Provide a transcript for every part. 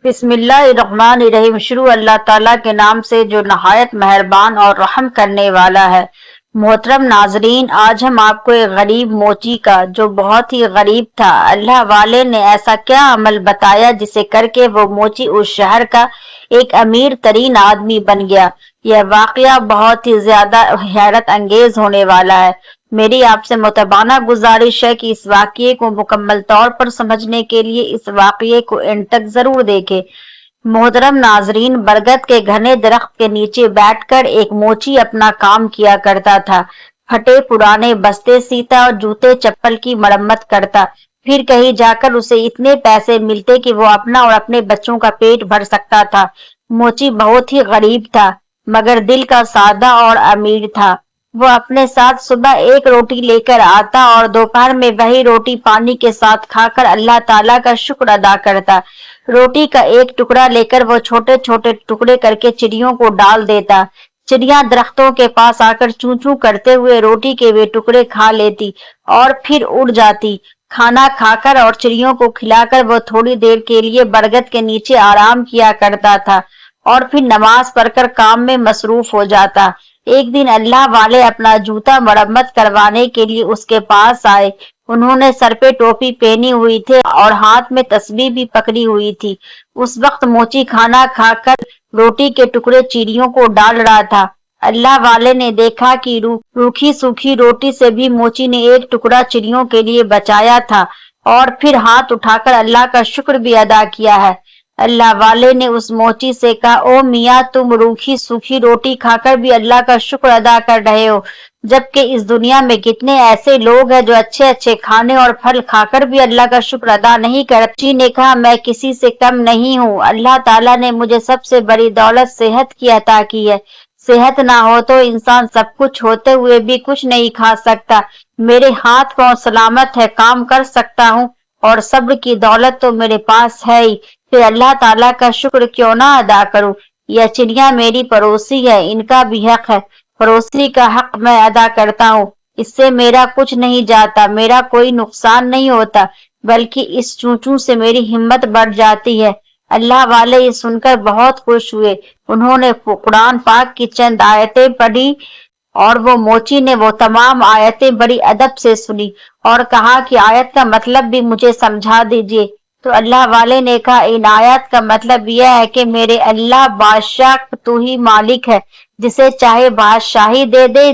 بسم اللہ الرحمن الرحیم۔ شروع اللہ تعالیٰ کے نام سے جو نہایت مہربان اور رحم کرنے والا ہے۔ محترم ناظرین، آج ہم آپ کو ایک غریب موچی کا جو بہت ہی غریب تھا، اللہ والے نے ایسا کیا عمل بتایا جسے کر کے وہ موچی اس شہر کا ایک امیر ترین آدمی بن گیا۔ یہ واقعہ بہت ہی زیادہ حیرت انگیز ہونے والا ہے۔ میری آپ سے متبانہ گزارش ہے کہ اس واقعے کو مکمل طور پر سمجھنے کے لیے اس واقعے کو اینڈ تک ضرور دیکھیں۔ محترم ناظرین، برگد کے گھنے درخت کے نیچے بیٹھ کر ایک موچی اپنا کام کیا کرتا تھا۔ پھٹے پرانے بستے سیتا اور جوتے چپل کی مرمت کرتا۔ پھر کہیں جا کر اسے اتنے پیسے ملتے کہ وہ اپنا اور اپنے بچوں کا پیٹ بھر سکتا تھا۔ موچی بہت ہی غریب تھا مگر دل کا سادہ اور امیر تھا۔ وہ اپنے ساتھ صبح ایک روٹی لے کر آتا اور دوپہر میں وہی روٹی پانی کے ساتھ کھا کر اللہ تعالیٰ کا شکر ادا کرتا۔ روٹی کا ایک ٹکڑا لے کر وہ چھوٹے چھوٹے ٹکڑے کر کے چڑیوں کو ڈال دیتا۔ چڑیاں درختوں کے پاس آ کر چوں چوں کرتے ہوئے روٹی کے وہ ٹکڑے کھا لیتی اور پھر اڑ جاتی۔ کھانا کھا کر اور چڑیوں کو کھلا کر وہ تھوڑی دیر کے لیے برگد کے نیچے آرام کیا کرتا تھا اور پھر نماز پڑھ کر کام میں مصروف ہو جاتا۔ ایک دن اللہ والے اپنا جوتا مرمت کروانے کے لیے اس کے پاس آئے۔ انہوں نے سر پہ ٹوپی پہنی ہوئی تھی اور ہاتھ میں تسبیح بھی پکڑی ہوئی تھی۔ اس وقت موچی کھانا کھا کر روٹی کے ٹکڑے چڑیوں کو ڈال رہا تھا۔ اللہ والے نے دیکھا کہ روکھی سوکھی روٹی سے بھی موچی نے ایک ٹکڑا چڑیوں کے لیے بچایا تھا اور پھر ہاتھ اٹھا کر اللہ کا شکر بھی ادا کیا ہے۔ اللہ والے نے اس موچی سے کہا، او میاں، تم روکھی سوکھی روٹی کھا کر بھی اللہ کا شکر ادا کر رہے ہو، جبکہ اس دنیا میں کتنے ایسے لوگ ہیں جو اچھے اچھے کھانے اور پھل کھا کر بھی اللہ کا شکر ادا نہیں کرتے۔ موچی نے کہا، میں کسی سے کم نہیں ہوں۔ اللہ تعالیٰ نے مجھے سب سے بڑی دولت صحت کی عطا کی ہے۔ صحت نہ ہو تو انسان سب کچھ ہوتے ہوئے بھی کچھ نہیں کھا سکتا۔ میرے ہاتھ پاؤں سلامت ہے، کام کر سکتا ہوں اور صبر کی دولت تو میرے پاس ہے ہی، پھر اللہ تعالیٰ کا شکر کیوں نہ ادا کروں۔ یہ چڑیاں میری پڑوسی ہے، ان کا بھی حق ہے، پڑوسی کا حق میں ادا کرتا ہوں، اس سے میرا کچھ نہیں جاتا، میرا کوئی نقصان نہیں ہوتا، بلکہ اس چوں چوں سے میری ہمت بڑھ جاتی ہے۔ اللہ والے یہ سن کر بہت خوش ہوئے۔ انہوں نے قرآن پاک کی چند آیتیں پڑھی اور وہ موچی نے وہ تمام آیتیں بڑی ادب سے سنی اور کہا کہ آیت کا مطلب بھی مجھے سمجھا دیجیے۔ تو اللہ والے نے کہا، ان آیات کا مطلب یہ ہے کہ میرے اللہ بادشاہ تو ہی مالک ہے، جسے چاہے بادشاہی دے دے،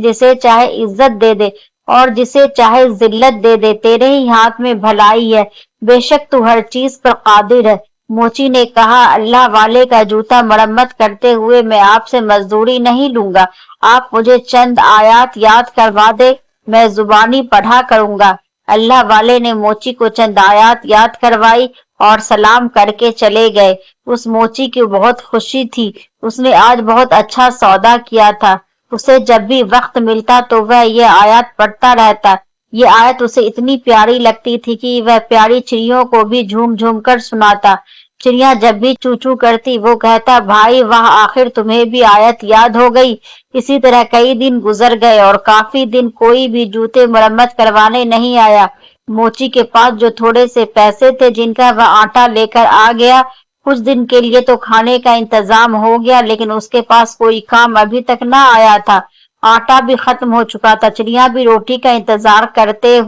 جسے چاہے عزت دے دے اور جسے چاہے ذلت دے دے، تیرے ہی ہاتھ میں بھلائی ہے، بے شک تو ہر چیز پر قادر ہے۔ موچی نے کہا، اللہ والے کا جوتا مرمت کرتے ہوئے میں آپ سے مزدوری نہیں لوں گا، آپ مجھے چند آیات یاد کروا دے، میں زبانی پڑھا کروں گا۔ اللہ والے نے موچی کو چند آیات یاد کروائی اور سلام کر کے چلے گئے۔ اس موچی کی بہت خوشی تھی، اس نے آج بہت اچھا سودا کیا تھا۔ اسے جب بھی وقت ملتا تو وہ یہ آیات پڑھتا رہتا۔ یہ آیت اسے اتنی پیاری لگتی تھی کہ وہ پیاری چڑیوں کو بھی جھوم جھوم کر سناتا۔ چڑیاں جب بھی چوں چوں کرتی وہ کہتا، بھائی واہ، آخر تمہیں بھی آیت یاد ہو گئی۔ اسی طرح کئی دن گزر گئے اور کافی دن کوئی بھی جوتے مرمت کروانے نہیں آیا۔ موچی کے پاس جو تھوڑے سے پیسے تھے جن کا وہ آٹا لے کر آ گیا، کچھ دن کے لیے تو کھانے کا انتظام ہو گیا، لیکن اس کے پاس کوئی کام ابھی تک نہ آیا تھا، آٹا بھی ختم ہو چکا تھا۔ چڑیاں بھی روٹی کا انتظار کرتے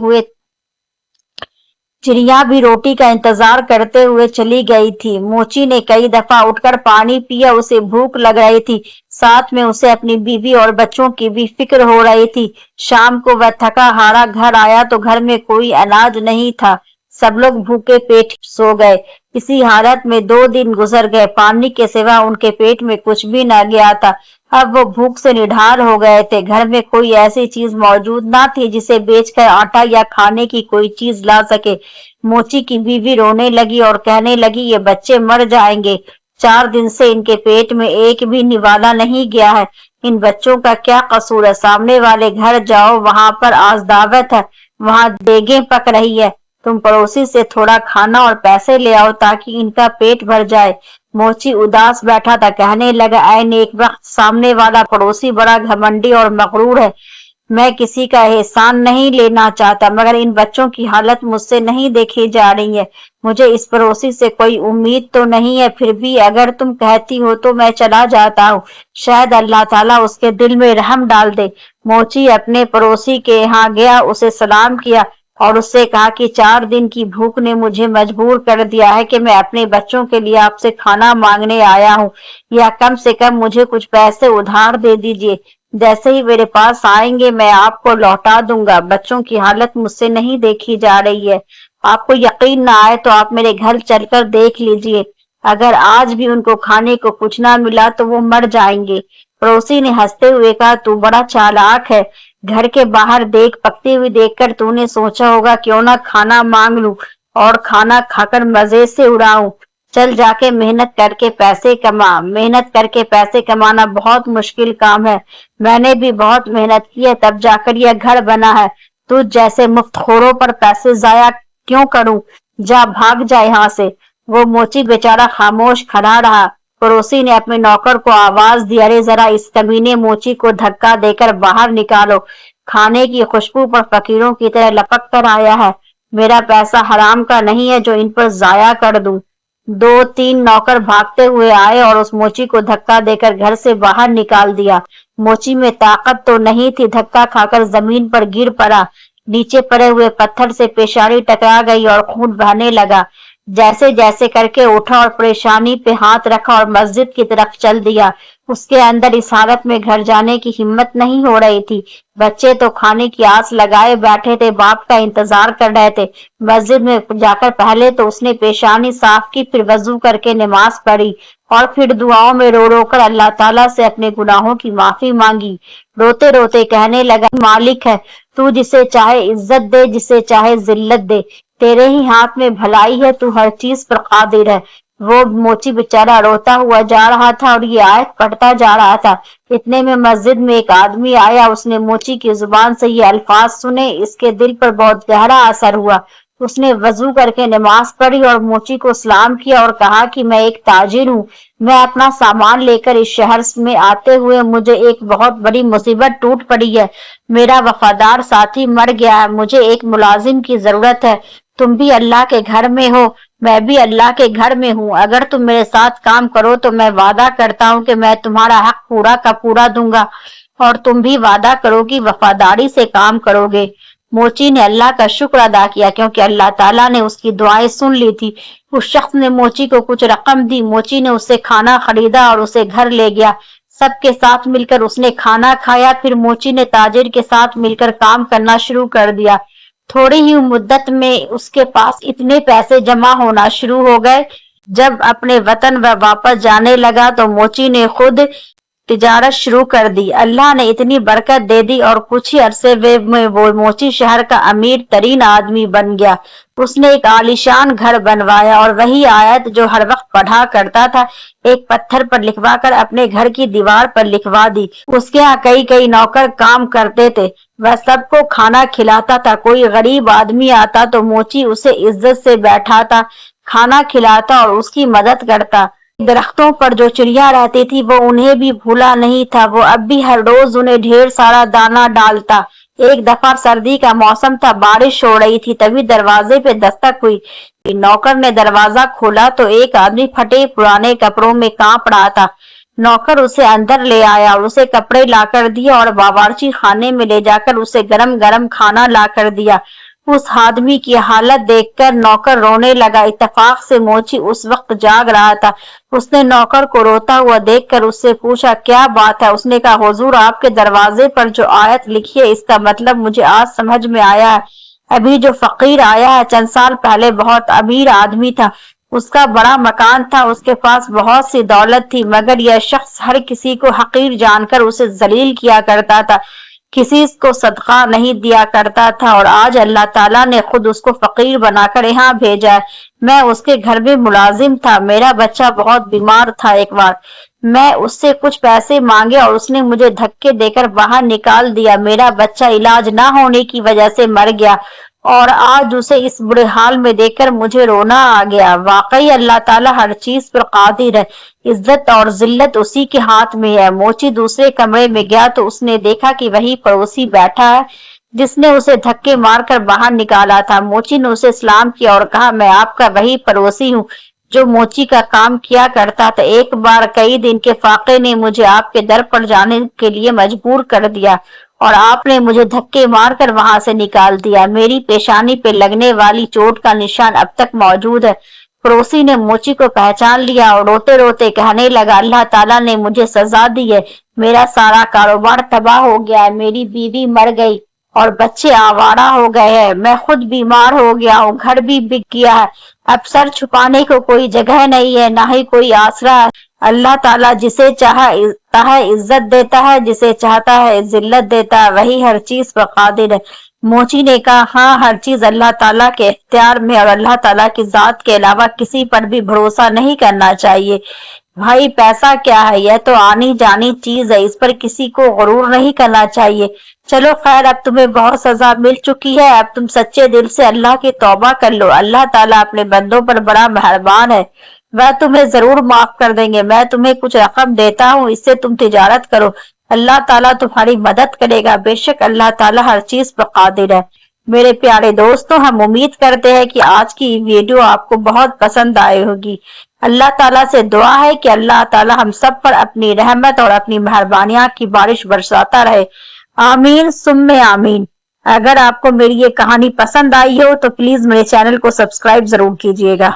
ہوئے چلی گئی تھی۔ موچی نے کئی دفعہ اٹھ کر پانی پیا، اسے بھوک لگ رہی تھی، ساتھ میں اسے اپنی بیوی اور بچوں کی بھی فکر ہو رہی تھی۔ شام کو وہ تھکا ہارا گھر آیا تو گھر میں کوئی اناج نہیں تھا، سب لوگ بھوکے پیٹ سو گئے۔ اسی حالت میں 2 دن گزر گئے، پانی کے سوا ان کے پیٹ میں کچھ بھی نہ گیا تھا۔ اب وہ بھوک سے نڈھال ہو گئے تھے۔ گھر میں کوئی ایسی چیز موجود نہ تھی جسے بیچ کر آٹا یا کھانے کی کوئی چیز لا سکے۔ موچی کی بیوی رونے لگی اور کہنے لگی، یہ بچے مر جائیں گے، 4 دن سے ان کے پیٹ میں ایک بھی نوالا نہیں گیا ہے، ان بچوں کا کیا قصور ہے؟ سامنے والے گھر جاؤ، وہاں پر آج دعوت ہے، وہاں دیگیں پک رہی ہے، تم پڑوسی سے تھوڑا کھانا اور پیسے لے آؤ تاکہ ان کا پیٹ بھر جائے۔ موچی اداس بیٹھا تھا، کہنے لگا، اے نیک وقت، سامنے والا پڑوسی بڑا گھمنڈی اور مغرور ہے، میں کسی کا احسان نہیں لینا چاہتا، مگر ان بچوں کی حالت مجھ سے نہیں دیکھی جا رہی ہے، مجھے اس پڑوسی سے کوئی امید تو نہیں ہے، پھر بھی اگر تم کہتی ہو تو میں چلا جاتا ہوں، شاید اللہ تعالیٰ اس کے دل میں رحم ڈال دے۔ موچی اپنے پڑوسی کے یہاں گیا، اسے سلام کیا اور اس سے کہا کہ 4 دن کی بھوک نے مجھے مجبور کر دیا ہے کہ میں اپنے بچوں کے لیے آپ سے کھانا مانگنے آیا ہوں، یا کم سے کم مجھے کچھ پیسے ادھار دے دیجیے، جیسے ہی میرے پاس آئیں گے میں آپ کو لوٹا دوں گا۔ بچوں کی حالت مجھ سے نہیں دیکھی جا رہی ہے، آپ کو یقین نہ آئے تو آپ میرے گھر چل کر دیکھ لیجیے، اگر آج بھی ان کو کھانے کو کچھ نہ ملا تو وہ مر جائیں گے۔ پڑوسی نے ہنستے ہوئے کہا، تو بڑا چالاک ہے، گھر کے باہر دیکھ پکتی ہوئی دیکھ کر تو نے سوچا ہوگا کیوں نہ کھانا مانگ لوں اور کھانا کھا کر مزے سے اڑاؤں، چل جا کے محنت کر کے پیسے کما۔ محنت کر کے پیسے کمانا بہت مشکل کام ہے، میں نے بھی بہت محنت کی ہے تب جا کر یہ گھر بنا ہے، تجھ جیسے مفت خوروں پر پیسے ضائع کیوں کروں، جا بھاگ جا یہاں سے۔ وہ موچی بیچارہ خاموش کھڑا رہا۔ پڑوسی نے اپنے نوکر کو آواز دی، ارے ذرا اس کمینے موچی کو دھکا دے کر باہر نکالو، کھانے کی خوشبو پر فقیروں کی طرح لپک کر آیا ہے، میرا پیسہ حرام کا نہیں ہے جو ان پر ضائع کر دوں۔ 2-3 نوکر بھاگتے ہوئے آئے اور اس موچی کو دھکا دے کر گھر سے باہر نکال دیا۔ موچی میں طاقت تو نہیں تھی، دھکا کھا کر زمین پر گر پڑا، نیچے پڑے ہوئے پتھر سے پیشانی ٹکرا گئی اور خون بہنے لگا۔ جیسے جیسے کر کے اٹھا اور پریشانی پہ ہاتھ رکھا اور مسجد کی طرف چل دیا۔ اس کے اندر اس حالت میں گھر جانے کی ہمت نہیں ہو رہی تھی، بچے تو کھانے کی آس لگائے بیٹھے تھے، باپ کا انتظار کر رہے تھے۔ مسجد میں جا کر پہلے تو اس نے پیشانی صاف کی، پھر وضو کر کے نماز پڑھی اور پھر دعاؤں میں رو رو کر اللہ تعالیٰ سے اپنے گناہوں کی معافی مانگی۔ روتے روتے کہنے لگا، مالک ہے تو جسے چاہے عزت دے، جسے چاہے ذلت دے، تیرے ہی ہاتھ میں بھلائی ہے، تو ہر چیز پر قادر ہے۔ وہ موچی بیچارہ روتا ہوا جا رہا تھا اور یہ آیت پڑھتا جا رہا تھا، اتنے میں مسجد میں ایک آدمی آیا، اس نے موچی کی زبان سے یہ الفاظ سنے، اس کے دل پر بہت گہرا اثر ہوا۔ اس نے وضو کر کے نماز پڑھی اور موچی کو سلام کیا اور کہا کہ میں ایک تاجر ہوں، میں اپنا سامان لے کر اس شہر میں آتے ہوئے مجھے ایک بہت بڑی مصیبت ٹوٹ پڑی ہے، میرا وفادار ساتھی مر گیا ہے، مجھے ایک ملازم کی ضرورت ہے، تم بھی اللہ کے گھر میں ہو، میں بھی اللہ کے گھر میں ہوں، اگر تم میرے ساتھ کام کرو تو میں وعدہ کرتا ہوں کہ میں تمہارا حق پورا کا پورا دوں گا، اور تم بھی وعدہ کرو کہ وفاداری سے کام کرو گے۔ موچی نے اللہ کا شکر ادا کیا کیونکہ اللہ تعالیٰ نے اس کی دعائیں سن لی تھی۔ اس شخص نے موچی کو کچھ رقم دی، موچی نے اس سے کھانا خریدا اور اسے گھر لے گیا، سب کے ساتھ مل کر اس نے کھانا کھایا، پھر موچی نے تاجر کے ساتھ مل کر کام کرنا شروع کر دیا۔ تھوڑی ہی مدت میں اس کے پاس اتنے پیسے جمع ہونا شروع ہو گئے، جب اپنے وطن واپس جانے لگا تو موچی نے خود تجارت شروع کر دی، اللہ نے اتنی برکت دے دی اور کچھ ہی عرصے میں وہ موچی شہر کا امیر ترین آدمی بن گیا۔ اس نے ایک عالیشان گھر بنوایا اور وہی آیت جو ہر وقت پڑھا کرتا تھا ایک پتھر پر لکھوا کر اپنے گھر کی دیوار پر لکھوا دی۔ اس کے ہاں کئی نوکر کام کرتے تھے، وہ سب کو کھانا کھلاتا تھا، کوئی غریب آدمی آتا تو موچی اسے عزت سے بیٹھاتا، کھانا کھلاتا اور اس کی مدد کرتا۔ درختوں پر جو چڑیا رہتی تھی وہ انہیں بھی بھولا نہیں تھا، وہ اب بھی ہر روز انہیں ڈھیر سارا دانہ ڈالتا۔ ایک دفعہ سردی کا موسم تھا، بارش ہو رہی تھی، تبھی دروازے پہ دستک ہوئی۔ نوکر نے دروازہ کھولا تو ایک آدمی پھٹے پرانے کپڑوں میں کانپ رہا تھا۔ نوکر اسے اندر لے آیا اور اسے کپڑے لا کر دیے اور باورچی خانے میں لے جا کر اسے گرم گرم کھانا لا کر دیا۔ اس آدمی کی حالت دیکھ کر نوکر رونے لگا، اتفاق سے موچی اس وقت جاگ رہا تھا۔ اس نے نوکر کو روتا ہوا دیکھ کر اس سے پوچھا، کیا بات ہے؟ اس نے کہا، حضور آپ کے دروازے پر جو آیت لکھی ہے اس کا مطلب مجھے آج سمجھ میں آیا ہے۔ ابھی جو فقیر آیا ہے چند سال پہلے بہت امیر آدمی تھا، اس کا بڑا مکان تھا، اس کے پاس بہت سی دولت تھی، مگر یہ شخص ہر کسی کو حقیر جان کر اسے ذلیل کیا کرتا تھا، کسی کو صدقہ نہیں دیا کرتا تھا، اور آج اللہ تعالیٰ نے خود اس کو فقیر بنا کر یہاں بھیجا ہے۔ میں اس کے گھر میں ملازم تھا، میرا بچہ بہت بیمار تھا، ایک بار میں اس سے کچھ پیسے مانگے اور اس نے مجھے دھکے دے کر باہر نکال دیا، میرا بچہ علاج نہ ہونے کی وجہ سے مر گیا اور آج اسے اس برے حال میں دیکھ کر مجھے رونا آ گیا۔ واقعی اللہ تعالیٰ ہر چیز پر قادر ہے، عزت اور ذلت اسی کے ہاتھ میں ہے۔ موچی دوسرے کمرے میں گیا تو اس نے دیکھا کہ وہی پڑوسی بیٹھا ہے جس نے اسے دھکے مار کر باہر نکالا تھا۔ موچی نے اسے سلام کیا اور کہا میں آپ کا وہی پڑوسی ہوں جو موچی کا کام کیا کرتا تھا۔ ایک بار کئی دن کے فاقے نے مجھے آپ کے در پر جانے کے لیے مجبور کر دیا اور آپ نے مجھے دھکے مار کر وہاں سے نکال دیا۔ میری پیشانی پہ لگنے والی چوٹ کا نشان اب تک موجود ہے۔ پڑوسی نے موچی کو پہچان لیا اور روتے روتے کہنے لگا اللہ تعالیٰ نے مجھے سزا دی ہے، میرا سارا کاروبار تباہ ہو گیا ہے، میری بیوی مر گئی اور بچے آوارہ ہو گئے ہیں، میں خود بیمار ہو گیا ہوں، گھر بھی بک گیا ہے، اب سر چھپانے کو کوئی جگہ نہیں ہے، نہ ہی کوئی آسرا ہے۔ اللہ تعالیٰ جسے چاہتا ہے عزت دیتا ہے، جسے چاہتا ہے ذلت دیتا ہے، وہی ہر چیز پر قادر ہے۔ موچی نے کہا ہاں ہر چیز اللہ تعالیٰ کے اختیار میں اور اللہ تعالیٰ کی ذات کے علاوہ کسی پر بھی بھروسہ نہیں کرنا چاہیے۔ بھائی پیسہ کیا ہے، یہ تو آنی جانی چیز ہے، اس پر کسی کو غرور نہیں کرنا چاہیے۔ چلو خیر اب تمہیں بہت سزا مل چکی ہے، اب تم سچے دل سے اللہ کی توبہ کر لو، اللہ تعالیٰ اپنے بندوں پر بڑا مہربان ہے، وہ تمہیں ضرور معاف کر دیں گے۔ میں تمہیں کچھ رقم دیتا ہوں، اس سے تم تجارت کرو، اللہ تعالیٰ تمہاری مدد کرے گا، بے شک اللہ تعالیٰ ہر چیز پر قادر ہے۔ میرے پیارے دوستوں ہم امید کرتے ہیں کہ آج کی ویڈیو آپ کو بہت پسند آئی ہوگی۔ اللہ تعالیٰ سے دعا ہے کہ اللہ تعالیٰ ہم سب پر اپنی رحمت اور اپنی مہربانیاں کی بارش برساتا رہے، آمین ثم آمین۔ اگر آپ کو میری یہ کہانی پسند آئی ہو تو پلیز میرے چینل کو سبسکرائب ضرور کیجیے گا۔